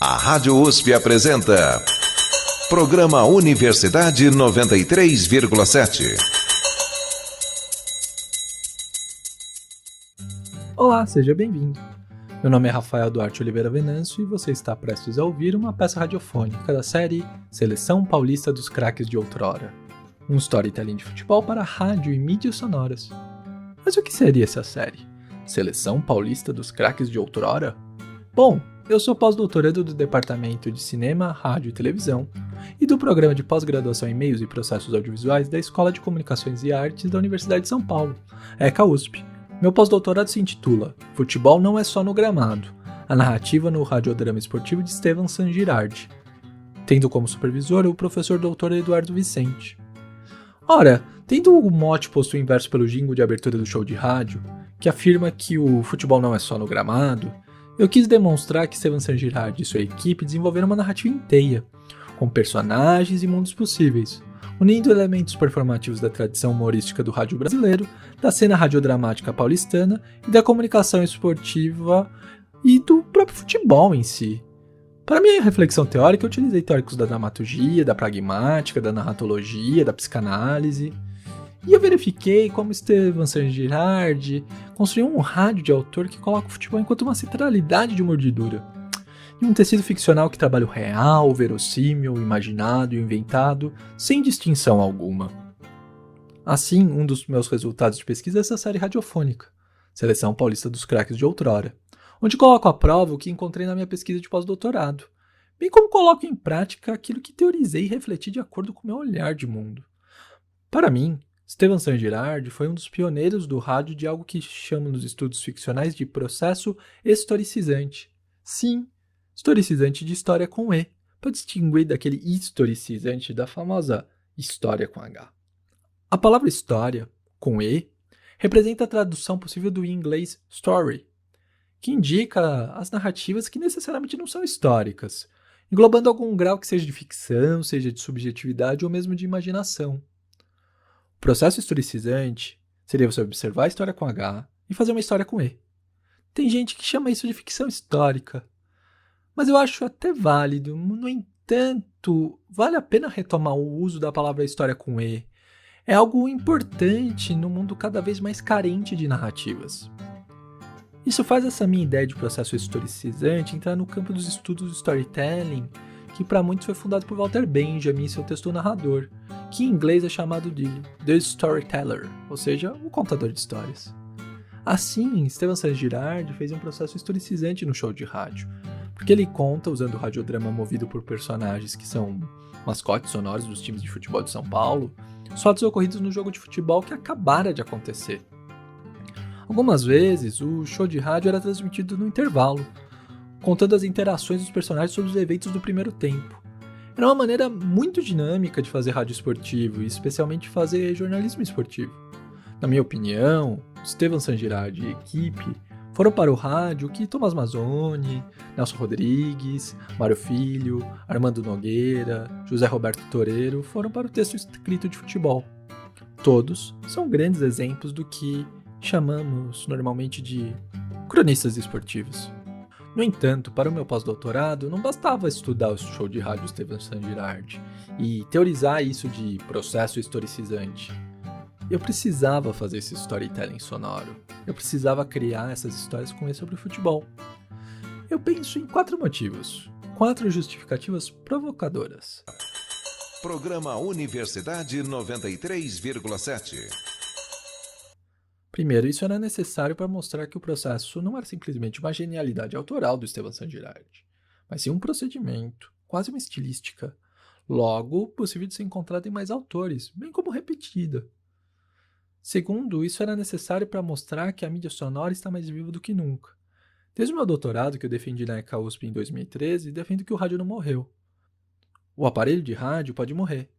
A Rádio USP apresenta Programa Universidade 93,7. Olá, seja bem-vindo. Meu nome é Rafael Duarte Oliveira Venâncio e você está prestes a ouvir uma peça radiofônica da série Seleção Paulista dos Craques de Outrora, um storytelling de futebol para rádio e mídias sonoras. Mas o que seria essa série? Seleção Paulista dos Craques de Outrora? Bom, eu sou pós-doutorando do Departamento de Cinema, Rádio e Televisão e do Programa de Pós-Graduação em Meios e Processos Audiovisuais da Escola de Comunicações e Artes da Universidade de São Paulo, ECA USP. Meu pós-doutorado se intitula Futebol não é só no gramado, a narrativa no radiodrama esportivo de Estevan San Girardi, tendo como supervisor o professor Dr. Eduardo Vicente. Ora, tendo o mote posto inverso pelo jingle de abertura do show de rádio, que afirma que o futebol não é só no gramado, eu quis demonstrar que Estevan San Girardi e sua equipe desenvolveram uma narrativa inteira, com personagens e mundos possíveis, unindo elementos performativos da tradição humorística do rádio brasileiro, da cena radiodramática paulistana e da comunicação esportiva e do próprio futebol em si. Para minha reflexão teórica, eu utilizei teóricos da dramaturgia, da pragmática, da narratologia, da psicanálise, e eu verifiquei como Estevan San Girardi construiu um rádio de autor que coloca o futebol enquanto uma centralidade de mordidura, e um tecido ficcional que trabalha o real, o verossímil, o imaginado e o inventado, sem distinção alguma. Assim, um dos meus resultados de pesquisa é essa série radiofônica, Seleção Paulista dos Craques de Outrora, onde coloco à prova o que encontrei na minha pesquisa de pós-doutorado, bem como coloco em prática aquilo que teorizei e refleti de acordo com o meu olhar de mundo. Para mim, Estevan San Girardi foi um dos pioneiros do rádio de algo que chamam nos estudos ficcionais de processo historicizante. Sim, historicizante de história com E, para distinguir daquele historicizante da famosa história com H. A palavra história, com E, representa a tradução possível do inglês story, que indica as narrativas que necessariamente não são históricas, englobando algum grau que seja de ficção, seja de subjetividade ou mesmo de imaginação. O processo historicizante seria você observar a história com H e fazer uma história com E. Tem gente que chama isso de ficção histórica, mas eu acho até válido. No entanto, vale a pena retomar o uso da palavra história com E. É algo importante num mundo cada vez mais carente de narrativas. Isso faz essa minha ideia de processo historicizante entrar no campo dos estudos do storytelling, que para muitos foi fundado por Walter Benjamin em seu texto O Narrador, que em inglês é chamado de The Storyteller, ou seja, o contador de histórias. Assim, Estevan San Girardi fez um processo historicizante no show de rádio, porque ele conta, usando o radiodrama movido por personagens que são mascotes sonoros dos times de futebol de São Paulo, fatos ocorridos no jogo de futebol que acabara de acontecer. Algumas vezes, o show de rádio era transmitido no intervalo, contando as interações dos personagens sobre os eventos do primeiro tempo. Era uma maneira muito dinâmica de fazer rádio esportivo, e especialmente fazer jornalismo esportivo. Na minha opinião, Estevan San Girardi e equipe foram para o rádio que Tomás Mazzoni, Nelson Rodrigues, Mário Filho, Armando Nogueira, José Roberto Toreiro foram para o texto escrito de futebol. Todos são grandes exemplos do que chamamos normalmente de cronistas esportivos. No entanto, para o meu pós-doutorado, não bastava estudar o show de rádio Estevan San Girardi e teorizar isso de processo historicizante. Eu precisava fazer esse storytelling sonoro. Eu precisava criar essas histórias com E sobre o futebol. Eu penso em 4 motivos, 4 justificativas provocadoras. Programa Universidade 93,7. Primeiro, isso era necessário para mostrar que o processo não era simplesmente uma genialidade autoral do Estevan San Girardi, mas sim um procedimento, quase uma estilística, logo possível de ser encontrada em mais autores, bem como repetida. Segundo, isso era necessário para mostrar que a mídia sonora está mais viva do que nunca. Desde o meu doutorado, que eu defendi na ECA USP em 2013, defendo que o rádio não morreu. O aparelho de rádio pode morrer,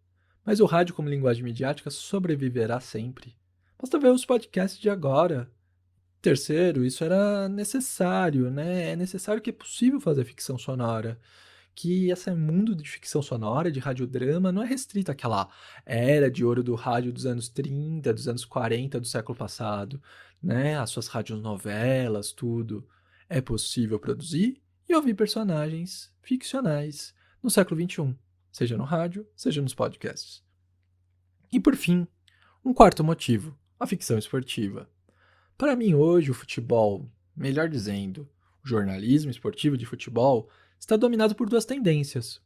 mas o rádio como linguagem midiática sobreviverá sempre. Basta ver os podcasts de agora. Terceiro, isso era necessário, né? É necessário que é possível fazer ficção sonora. Que esse mundo de ficção sonora, de radiodrama, não é restrito àquela era de ouro do rádio dos anos 30, dos anos 40 do século passado, né? As suas radionovelas, tudo. É possível produzir e ouvir personagens ficcionais no século XXI, seja no rádio, seja nos podcasts. E por fim, um quarto motivo, a ficção esportiva. Para mim hoje o futebol, melhor dizendo, o jornalismo esportivo de futebol está dominado por duas tendências.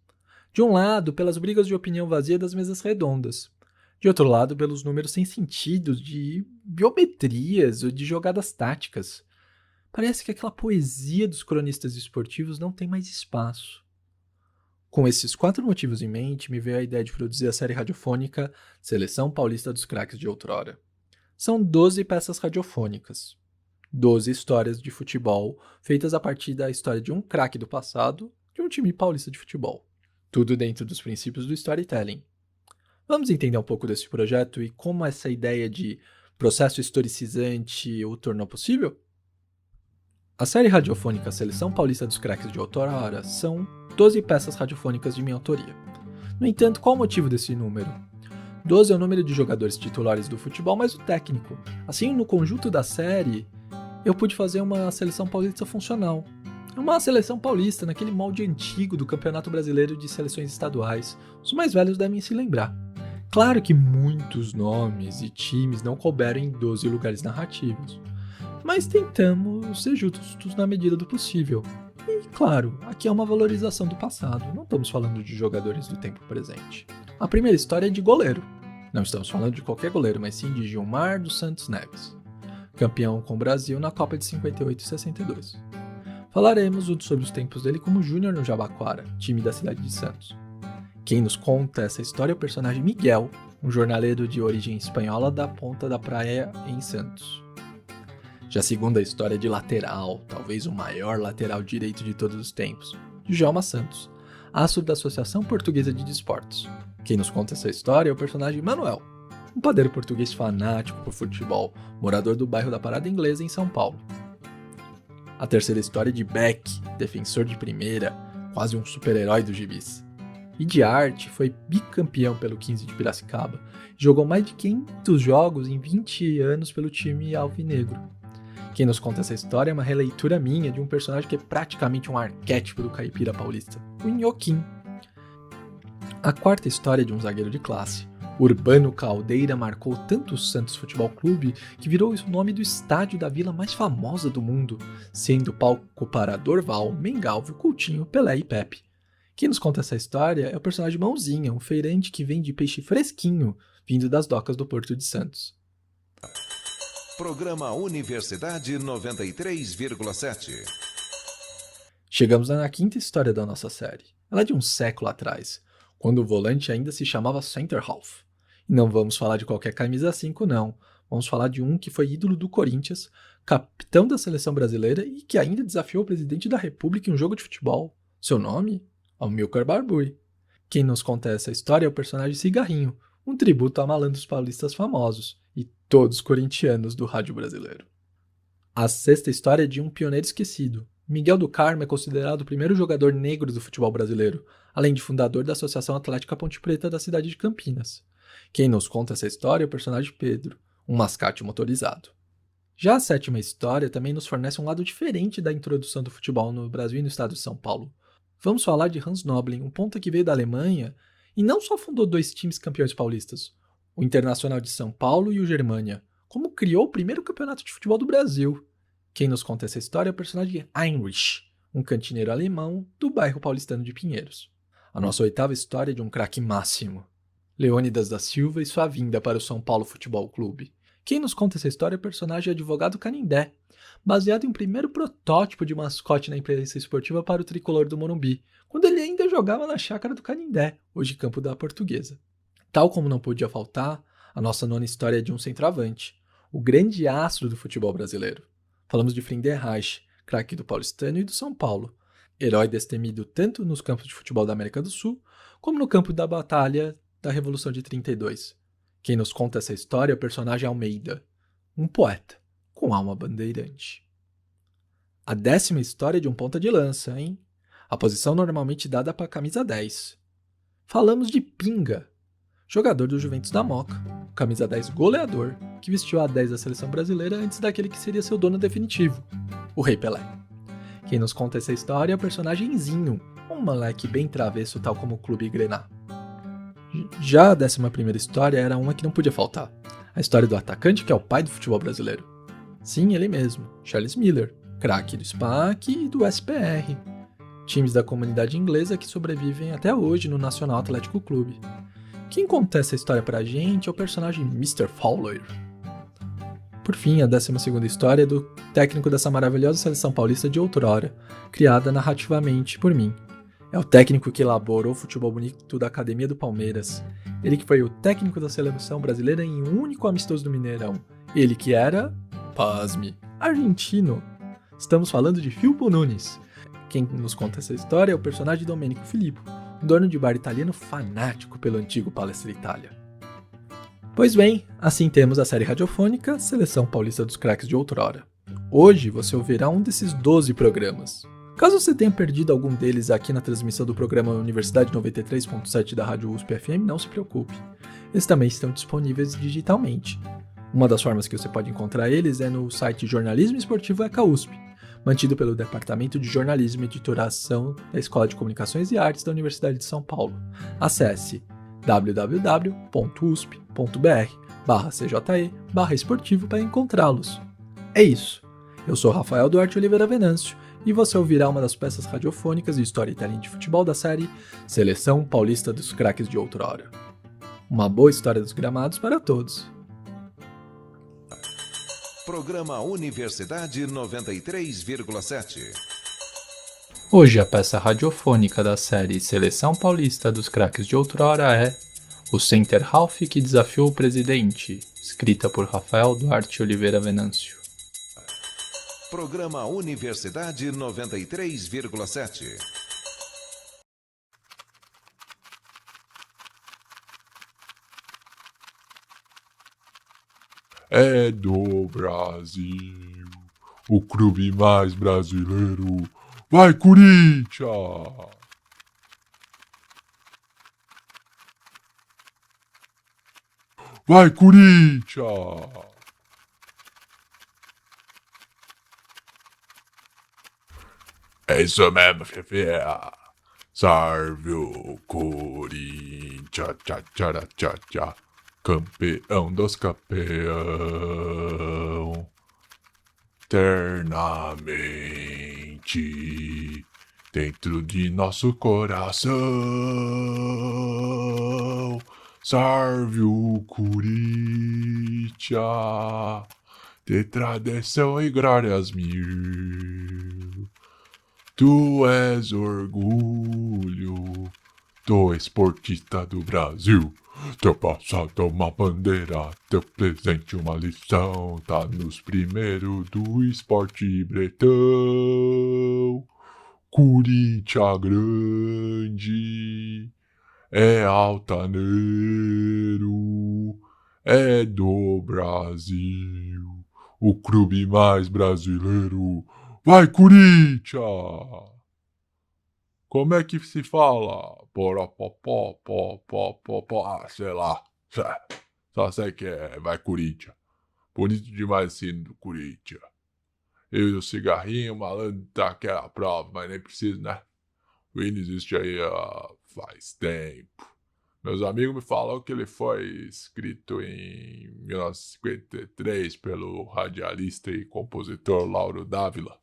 De um lado, pelas brigas de opinião vazia das mesas redondas. De outro lado, pelos números sem sentido de biometrias ou de jogadas táticas. Parece que aquela poesia dos cronistas esportivos não tem mais espaço. Com esses 4 motivos em mente, me veio a ideia de produzir a série radiofônica Seleção Paulista dos Craques de Outrora. São 12 peças radiofônicas. 12 histórias de futebol feitas a partir da história de um craque do passado de um time paulista de futebol. Tudo dentro dos princípios do storytelling. Vamos entender um pouco desse projeto e como essa ideia de processo historicizante o tornou possível? A série radiofônica Seleção Paulista dos Craques de Outrora são 12 peças radiofônicas de minha autoria. No entanto, qual o motivo desse número? 12 é o número de jogadores titulares do futebol mais o técnico. Assim, no conjunto da série, eu pude fazer uma seleção paulista funcional. Uma seleção paulista naquele molde antigo do Campeonato Brasileiro de Seleções Estaduais. Os mais velhos devem se lembrar. Claro que muitos nomes e times não couberam em 12 lugares narrativos. Mas tentamos ser justos na medida do possível. E, claro, aqui é uma valorização do passado, não estamos falando de jogadores do tempo presente. A primeira história é de goleiro. Não estamos falando de qualquer goleiro, mas sim de Gilmar dos Santos Neves, campeão com o Brasil na Copa de 58 e 62. Falaremos sobre os tempos dele como júnior no Jabaquara, time da cidade de Santos. Quem nos conta essa história é o personagem Miguel, um jornaleiro de origem espanhola da Ponta da Praia em Santos. Já a segunda história é de lateral, talvez o maior lateral direito de todos os tempos, Djalma Santos, astro da Associação Portuguesa de Desportos. Quem nos conta essa história é o personagem Manuel, um padeiro português fanático por futebol, morador do bairro da Parada Inglesa em São Paulo. A terceira história é de Beck, defensor de primeira, quase um super-herói dos gibis. E de arte, foi bicampeão pelo 15 de Piracicaba, e jogou mais de 500 jogos em 20 anos pelo time alvinegro. Quem nos conta essa história é uma releitura minha de um personagem que é praticamente um arquétipo do caipira paulista, o Nhoquim. A quarta história é de um zagueiro de classe. Urbano Caldeira marcou tanto o Santos Futebol Clube que virou o nome do estádio da vila mais famosa do mundo, sendo palco para Dorval, Mengalvio, Coutinho, Pelé e Pepe. Quem nos conta essa história é o personagem Mãozinha, um feirante que vende peixe fresquinho, vindo das docas do Porto de Santos. Programa Universidade 93,7. Chegamos na quinta história da nossa série. Ela é de um século atrás, quando o volante ainda se chamava Center Half. E não vamos falar de qualquer camisa 5, não. Vamos falar de um que foi ídolo do Corinthians, capitão da seleção brasileira e que ainda desafiou o presidente da República em um jogo de futebol. Seu nome? Amilcar Barbuy. Quem nos conta essa história é o personagem Cigarrinho, um tributo a malandros paulistas famosos e todos corintianos do rádio brasileiro. A sexta história é de um pioneiro esquecido. Miguel do Carmo é considerado o primeiro jogador negro do futebol brasileiro, além de fundador da Associação Atlética Ponte Preta da cidade de Campinas. Quem nos conta essa história é o personagem Pedro, um mascate motorizado. Já a sétima história também nos fornece um lado diferente da introdução do futebol no Brasil e no estado de São Paulo. Vamos falar de Hans Noblin, um ponta que veio da Alemanha e não só fundou 2 times campeões paulistas, o Internacional de São Paulo e o Germânia, como criou o primeiro campeonato de futebol do Brasil. Quem nos conta essa história é o personagem Heinrich, um cantineiro alemão do bairro paulistano de Pinheiros. A nossa oitava história é de um craque máximo, Leônidas da Silva e sua vinda para o São Paulo Futebol Clube. Quem nos conta essa história é o personagem Advogado Canindé, baseado em um primeiro protótipo de mascote na imprensa esportiva para o tricolor do Morumbi, quando ele ainda jogava na chácara do Canindé, hoje campo da Portuguesa. Tal como não podia faltar, a nossa nona história é de um centroavante, o grande astro do futebol brasileiro. Falamos de Friedenreich, craque do Paulistano e do São Paulo, herói destemido tanto nos campos de futebol da América do Sul, como no campo da batalha da Revolução de 32. Quem nos conta essa história é o personagem Almeida, um poeta com alma bandeirante. A 10ª história é de um ponta de lança, hein? A posição normalmente dada para a camisa 10. Falamos de Pinga, jogador do Juventus da Moca, camisa 10 goleador, que vestiu a 10 da seleção brasileira antes daquele que seria seu dono definitivo, o Rei Pelé. Quem nos conta essa história é o personagemzinho, um moleque bem travesso tal como o Clube Grená. Já a 11ª história era uma que não podia faltar, a história do atacante que é o pai do futebol brasileiro. Sim, ele mesmo, Charles Miller, craque do SPAC e do SPR, times da comunidade inglesa que sobrevivem até hoje no Nacional Atlético Clube. Quem conta essa história pra gente é o personagem Mr. Fowler. Por fim, a 12ª história é do técnico dessa maravilhosa seleção paulista de outrora, criada narrativamente por mim. É o técnico que elaborou o futebol bonito da Academia do Palmeiras. Ele que foi o técnico da seleção brasileira em um único amistoso do Mineirão. Ele que era, pasme, argentino. Estamos falando de Filippo Nunes. Quem nos conta essa história é o personagem Domenico Filippo, um dono de bar italiano fanático pelo antigo Palestra Itália. Pois bem, assim temos a série radiofônica Seleção Paulista dos Craques de Outrora. Hoje você ouvirá um desses 12 programas. Caso você tenha perdido algum deles aqui na transmissão do programa Universidade 93.7 da Rádio USP FM, não se preocupe. Eles também estão disponíveis digitalmente. Uma das formas que você pode encontrar eles é no site Jornalismo Esportivo ECA USP, mantido pelo Departamento de Jornalismo e Editoração da Escola de Comunicações e Artes da Universidade de São Paulo. Acesse www.usp.br/cje/esportivo para encontrá-los. É isso. Eu sou Rafael Duarte Oliveira Venâncio e você ouvirá uma das peças radiofônicas e storytelling de futebol da série Seleção Paulista dos Craques de Outrora. Uma boa história dos gramados para todos. Programa Universidade 93,7. Hoje a peça radiofônica da série Seleção Paulista dos Craques de Outrora é O Center Half que Desafiou o Presidente, escrita por Rafael Duarte Oliveira Venâncio. Programa Universidade 93,7. É do Brasil, o clube mais brasileiro. Vai, Corinthians! Vai, Corinthians! É isso mesmo, Fefeira. Salve o Corinthians, tchá, tchá, tchá, tchá. Campeão dos campeão. Eternamente dentro de nosso coração. Salve o Corinthians, de tradição e glórias mil. Tu és orgulho do esportista do Brasil. Teu passado é uma bandeira, teu presente uma lição. Tá nos primeiros do esporte bretão. Corinthians grande, é altaneiro, é do Brasil, o clube mais brasileiro. Vai, Corinthians! Como é que se fala? Sei lá. Só sei que é vai, Corinthians. Bonito demais esse hino do Corinthians. Eu e o cigarrinho, malandro, tá aquela prova, mas nem preciso, né? O hino existe aí faz tempo. Meus amigos me falaram que ele foi escrito em 1953 pelo radialista e compositor Lauro Dávila.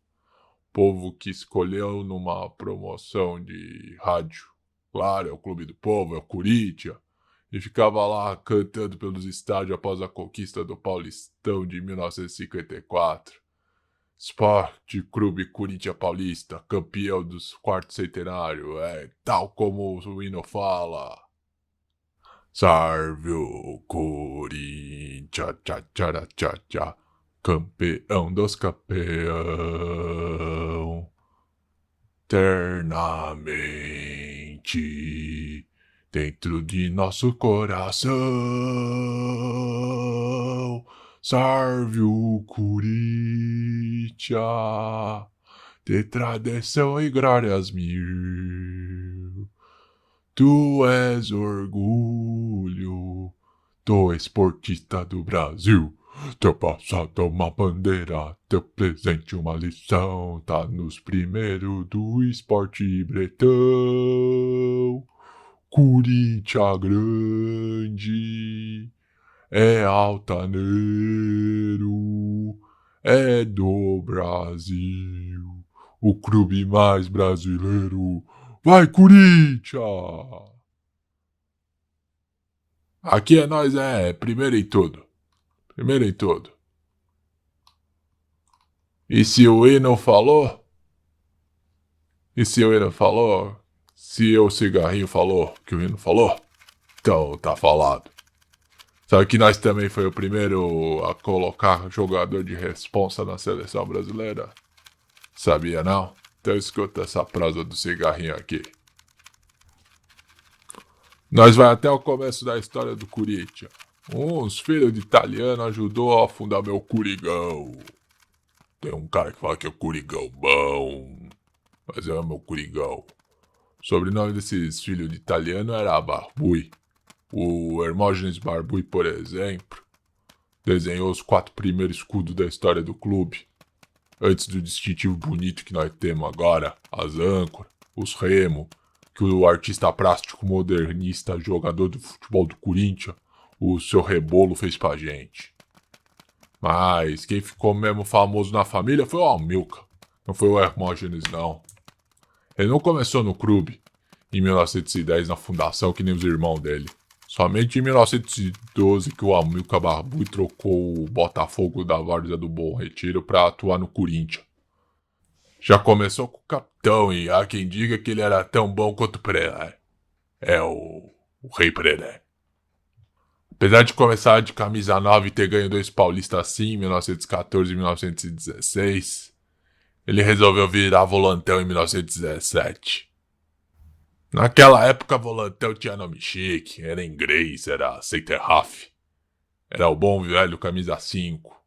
Povo que escolheu numa promoção de rádio. Claro, é o Clube do Povo, é o Corinthians. E ficava lá cantando pelos estádios após a conquista do Paulistão de 1954. Esporte Clube Corinthians Paulista, campeão dos quartos centenários, tal como o hino fala. Salve o Corinthians, tchá, tchá, tchá, tchá. Campeão dos campeão. Eternamente dentro de nosso coração. Salve o Corinthians, de tradição e glórias mil. Tu és orgulho do esportista do Brasil. Teu passado é uma bandeira, teu presente uma lição, tá nos primeiros do esporte bretão. Corinthians grande, é altaneiro, é do Brasil, o clube mais brasileiro. Vai, Corinthians! Aqui é nós, primeiro em tudo. Primeiro em tudo. E se o hino falou? E se o hino falou? Se o cigarrinho falou que o hino falou? Então tá falado. Sabe que nós também foi o primeiro a colocar jogador de responsa na seleção brasileira? Sabia não? Então escuta essa prosa do cigarrinho aqui. Nós vai até o começo da história do Corinthians. Uns filhos de italiano ajudou a fundar meu Curigão. Tem um cara que fala que é o Curigão bom, mas é o meu Curigão. O sobrenome desses filhos de italiano era Barbui. O Hermógenes Barbui, por exemplo, desenhou os 4 primeiros escudos da história do clube. Antes do distintivo bonito que nós temos agora, as âncoras, os remos, que o artista plástico modernista, jogador do futebol do Corinthians, o seu Rebolo fez pra gente. Mas quem ficou mesmo famoso na família foi o Amilcar, não foi o Hermógenes não. Ele não começou no clube em 1910 na fundação que nem os irmãos dele. Somente em 1912 que o Amilcar Barbui trocou o Botafogo da Várzea do Bom Retiro para atuar no Corinthians. Já começou com o capitão e há quem diga que ele era tão bom quanto o Pelé. É o Rei Pelé. Apesar de começar de camisa 9 e ter ganho 2 paulistas assim em 1914 e 1916, ele resolveu virar volantão em 1917. Naquela época, volantão tinha nome chique, era inglês, era center half. Era o bom velho camisa 5.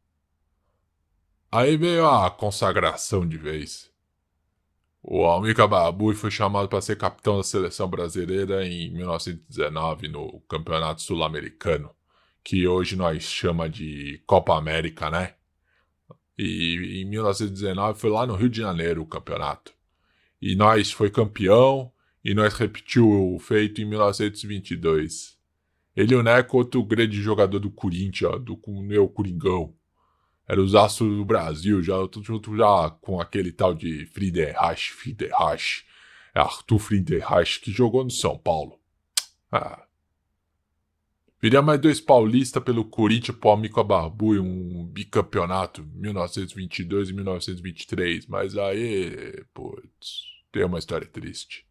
Aí veio a consagração de vez. O Amilcar Barbui foi chamado para ser capitão da seleção brasileira em 1919 no Campeonato Sul-Americano, que hoje nós chama de Copa América, né? E em 1919 foi lá no Rio de Janeiro o campeonato. E nós foi campeão e nós repetiu o feito em 1922. Ele e o Neco, outro grande jogador do Corinthians, do meu Coringão. Era os astros do Brasil, já junto já com aquele tal de Friedenreich, Arthur Friedenreich, que jogou no São Paulo. Viria mais 2 paulistas pelo Corinthians pro Amilcar Barbui, um bicampeonato, 1922 e 1923, mas aí, putz, tem uma história triste.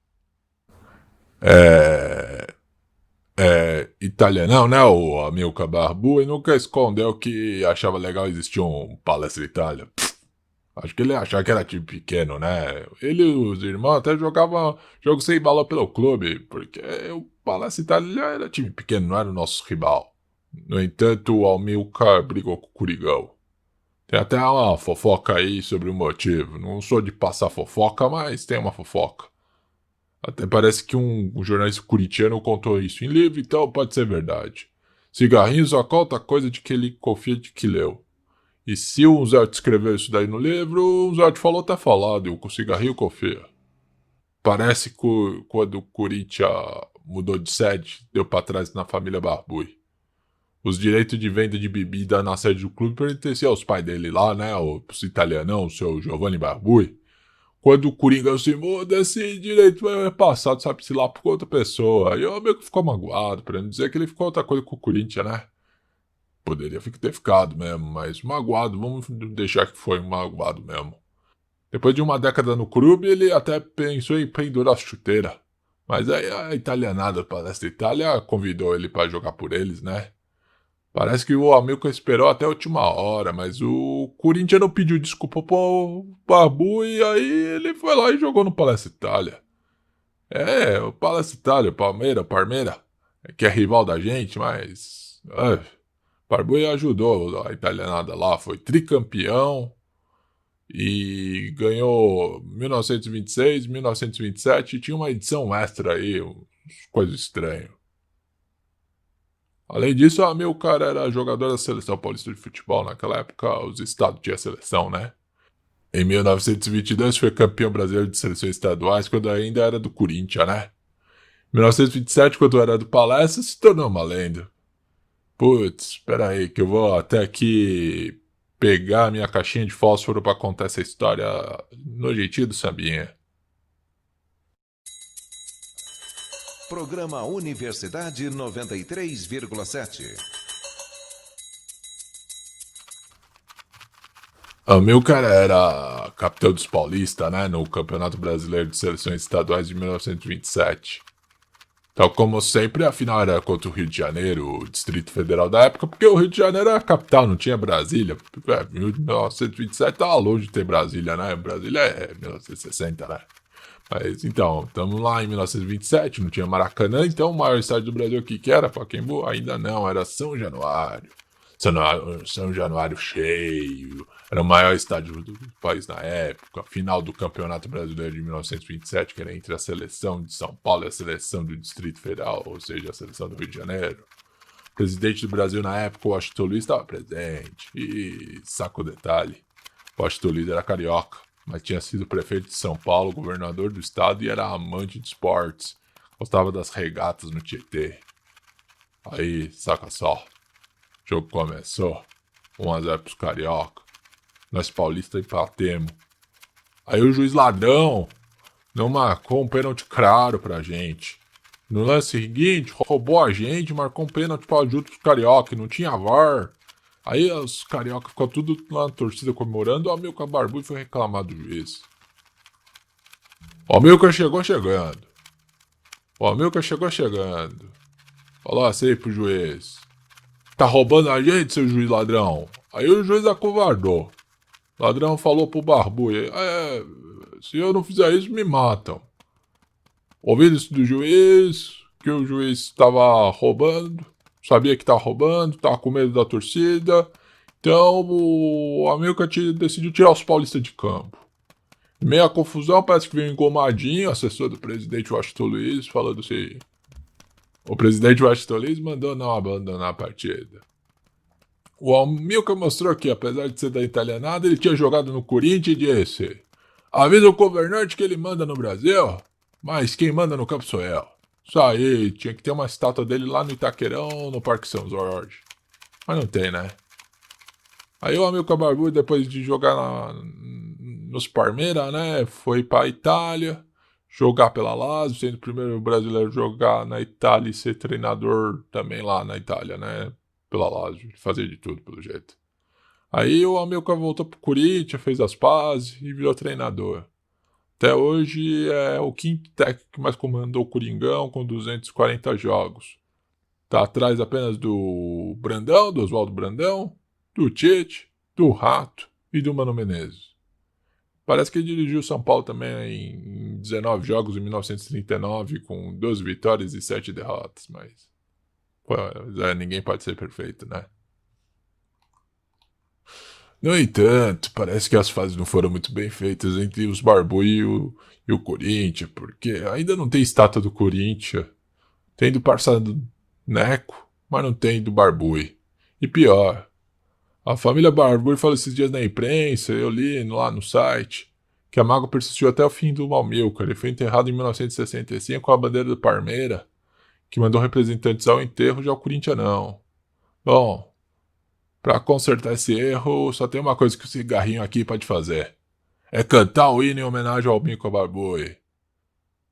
Italianão, né, o Amilcar Barbui nunca escondeu que achava legal existir um Palestra Itália. Acho que ele achava que era time pequeno, né? Ele e os irmãos até jogavam jogo sem bola pelo clube, porque o Palestra Itália era time pequeno, não era o nosso rival. No entanto, o Amilcar brigou com o Corigão. Tem até uma fofoca aí sobre o motivo. Não sou de passar fofoca, mas tem uma fofoca. Até parece que um jornalista corintiano contou isso em livro, então pode ser verdade. Cigarrinho só conta coisa de que ele confia de que leu. E se o Zé escreveu isso daí no livro, o Zé falou tá falado, e o cigarrinho confia. Parece que quando o Corinthians mudou de sede, deu pra trás na família Barbui. Os direitos de venda de bebida na sede do clube pertenciam aos pais dele lá, né, os italianão, o seu Giovanni Barbui. Quando o Coringão se muda, esse direito é passado, sabe-se lá, por outra pessoa. E o meio que ficou magoado, pra não dizer que ele ficou outra coisa com o Corinthians, né? Poderia ter ficado mesmo, mas magoado, vamos deixar que foi magoado mesmo. Depois de uma década no clube, ele até pensou em pendurar a chuteira. Mas aí a italianada Palestra Itália convidou ele para jogar por eles, né? Parece que o Amilcar esperou até a última hora, mas o Corinthians não pediu desculpa pro Barbu e aí ele foi lá e jogou no Palestra Itália. O Palestra Itália, Parmeira, que é rival da gente, mas... Barbu ajudou a italianada lá, foi tricampeão e ganhou 1926, 1927 e tinha uma edição extra aí, coisa estranha. Além disso, o Amilcar era jogador da Seleção Paulista de Futebol. Naquela época, os estados tinham seleção, né? Em 1922, foi campeão brasileiro de seleções estaduais, quando ainda era do Corinthians, né? Em 1927, quando era do Palestra, se tornou uma lenda. Putz, espera aí, que eu vou até aqui pegar a minha caixinha de fósforo pra contar essa história no jeitinho do sambinha. Programa Universidade 93,7. Amilcar era capitão dos Paulista, né, no Campeonato Brasileiro de Seleções Estaduais de 1927. Tal como sempre, a final era contra o Rio de Janeiro, o Distrito Federal da época, porque o Rio de Janeiro era a capital, não tinha Brasília. 1927 tava longe de ter Brasília, né? Brasília é 1960, né? Mas então, estamos lá em 1927, não tinha Maracanã, então o maior estádio do Brasil aqui que era Pacaembu? Ainda não, era São Januário. São Januário cheio, era o maior estádio do país na época, a final do Campeonato Brasileiro de 1927, que era entre a seleção de São Paulo e a seleção do Distrito Federal, ou seja, a seleção do Rio de Janeiro. O presidente do Brasil na época, o Washington Luiz, estava presente, e saca o detalhe, o Washington Luiz era carioca, mas tinha sido prefeito de São Paulo, governador do estado e era amante de esportes, gostava das regatas no Tietê. Aí, saca só. O jogo começou, 1-0 pros carioca. Nós paulistas empatemos. Aí o juiz ladrão não marcou um pênalti claro pra gente. No lance seguinte, roubou a gente, marcou um pênalti pra ajuda pros carioca, não tinha VAR. Aí os carioca ficou tudo lá na torcida comemorando, o Amilcar Barbudo foi reclamar do juiz. O Amilcar chegou chegando. Falou assim pro juiz: tá roubando a gente, seu juiz ladrão? Aí o juiz acovardou. O ladrão falou pro Barbudo: se eu não fizer isso, me matam. Ouvindo isso do juiz, que o juiz estava roubando, sabia que estava roubando, estava com medo da torcida. Então o Amilcar decidiu tirar os paulistas de campo. Em meio à confusão, parece que veio um engomadinho, assessor do presidente Washington Luiz, falando assim: o presidente Washington Luiz mandou não abandonar a partida. O Amilcar mostrou que, apesar de ser da italianada, ele tinha jogado no Corinthians e disse: avisa o governante que ele manda no Brasil, mas quem manda no campo sou eu. Isso aí, tinha que ter uma estátua dele lá no Itaquerão, no Parque São Jorge. Mas não tem, né? Aí o Amilcar Barbudo, depois de jogar nos Palmeiras, né, foi pra Itália, jogar pela Lazio, sendo o primeiro brasileiro a jogar na Itália e ser treinador também lá na Itália, né, pela Lazio, fazer de tudo pelo jeito. Aí o Amilcar voltou pro Corinthians, fez as pazes e virou treinador. Até hoje é o quinto técnico que mais comandou o Coringão, com 240 jogos. Tá atrás apenas do Brandão, do Oswaldo Brandão, do Tite, do Rato e do Mano Menezes. Parece que ele dirigiu o São Paulo também em 19 jogos em 1939, com 12 vitórias e 7 derrotas, mas ninguém pode ser perfeito, né? No entanto, parece que as fases não foram muito bem feitas entre os Barbu e o Corinthians, porque ainda não tem estátua do Corinthians. Tem do Parça do Neco, mas não tem do Barbui. E pior, a família Barbui falou esses dias na imprensa, eu li lá no site, que a mágoa persistiu até o fim do Amilcar. Ele foi enterrado em 1965 com a bandeira do Palmeiras, que mandou representantes ao enterro, já o Corinthians não. Bom, pra consertar esse erro, só tem uma coisa que o cigarrinho aqui pode fazer. É cantar o hino em homenagem ao Amilcar Barbudo.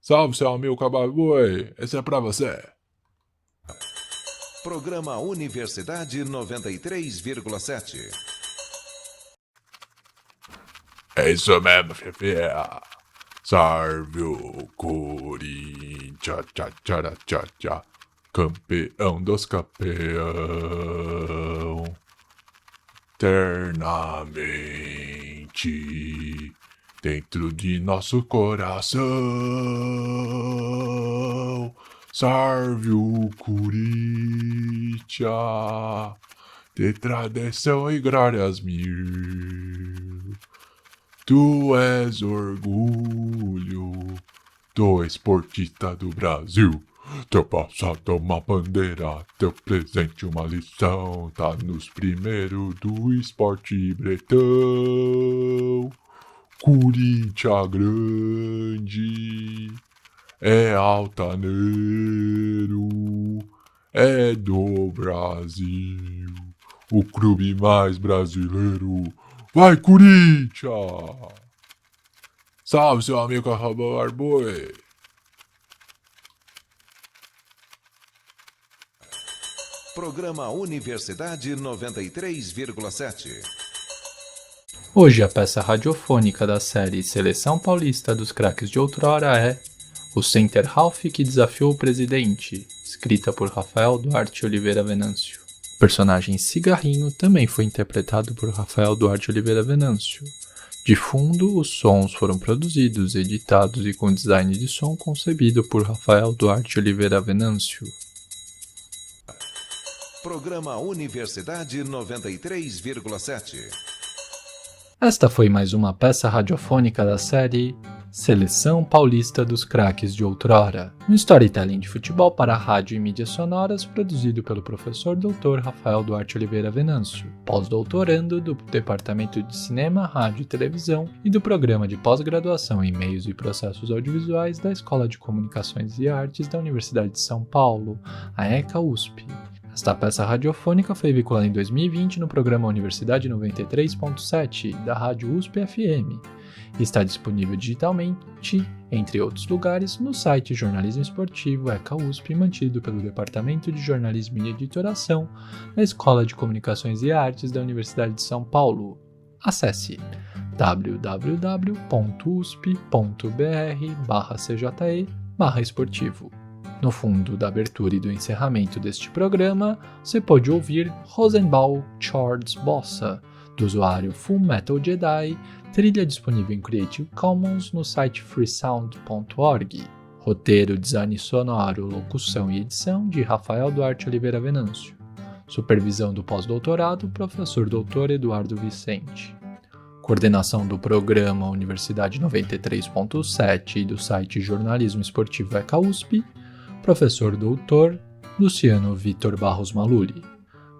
Salve, seu Amilcar Barbudo, esse é pra você. Programa Universidade 93,7. É isso mesmo, Fefeira. Salve o Corinthians, tchá, tchá, tchá, tchá. Campeão dos campeão. Eternamente dentro de nosso coração. Salve o Corinthians, de tradição e glórias mil. Tu és orgulho do esportista do Brasil. Teu passado é uma bandeira, teu presente uma lição. Tá nos primeiros do esporte bretão. Corinthians grande, é altaneiro, é do Brasil, o clube mais brasileiro. Vai, Corinthians! Salve, seu amigo Arrabal Arboi! Programa Universidade 93,7. Hoje a peça radiofônica da série Seleção Paulista dos Craques de Outrora é O Center Ralph que Desafiou o Presidente, escrita por Rafael Duarte Oliveira Venâncio. O personagem Cigarrinho também foi interpretado por Rafael Duarte Oliveira Venâncio. De fundo, os sons foram produzidos, editados e com design de som concebido por Rafael Duarte Oliveira Venâncio. Programa Universidade 93,7. Esta foi mais uma peça radiofônica da série Seleção Paulista dos Craques de Outrora, um storytelling de futebol para rádio e mídias sonoras produzido pelo professor Dr. Rafael Duarte Oliveira Venâncio, pós-doutorando do Departamento de Cinema, Rádio e Televisão e do Programa de Pós-Graduação em Meios e Processos Audiovisuais da Escola de Comunicações e Artes da Universidade de São Paulo, a ECA USP. Esta peça radiofônica foi veiculada em 2020 no programa Universidade 93.7 da Rádio USP FM e está disponível digitalmente, entre outros lugares, no site Jornalismo Esportivo ECA USP, mantido pelo Departamento de Jornalismo e Editoração da Escola de Comunicações e Artes da Universidade de São Paulo. Acesse www.usp.br/cje/esportivo. No fundo da abertura e do encerramento deste programa, você pode ouvir Rosenbaum Chords Bossa, do usuário Full Metal Jedi, trilha disponível em Creative Commons no site freesound.org. Roteiro, design sonoro, locução e edição de Rafael Duarte Oliveira Venâncio. Supervisão do pós-doutorado, professor Dr. Eduardo Vicente. Coordenação do programa Universidade 93.7 e do site Jornalismo Esportivo ECA USP, professor doutor Luciano Vitor Barros Maluli.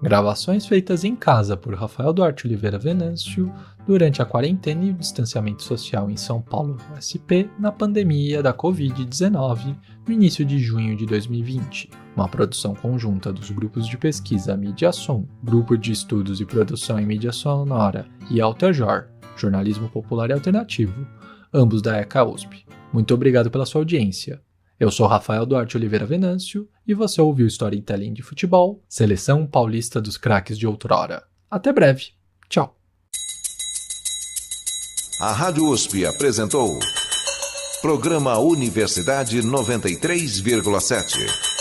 Gravações feitas em casa por Rafael Duarte Oliveira Venâncio durante a quarentena e o distanciamento social em São Paulo, SP, na pandemia da Covid-19, no início de junho de 2020. Uma produção conjunta dos grupos de pesquisa Mídia Som, Grupo de Estudos e Produção em Mídia Sonora e Altajor, Jornalismo Popular e Alternativo, ambos da ECA USP. Muito obrigado pela sua audiência. Eu sou Rafael Duarte Oliveira Venâncio e você ouviu o Storytelling de Futebol, Seleção Paulista dos Craques de Outrora. Até breve. Tchau. A Rádio USP apresentou Programa Universidade 93,7.